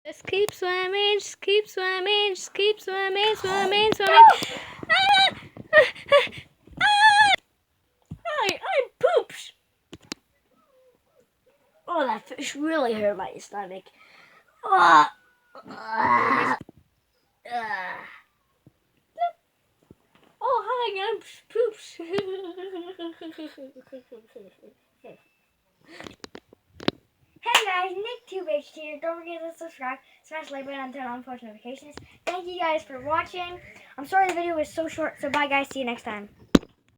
Just keep swimming, just keep swimming, just keep swimming, swimming, swimming. I pooped. Oh, that fish really hurt my stomach. Oh, oh hi, I'm poops. Hey guys, NickTubeH here. Don't forget to subscribe, smash the like button, and turn on post notifications. Thank you guys for watching. I'm sorry the video was so short, so bye guys. See you next time.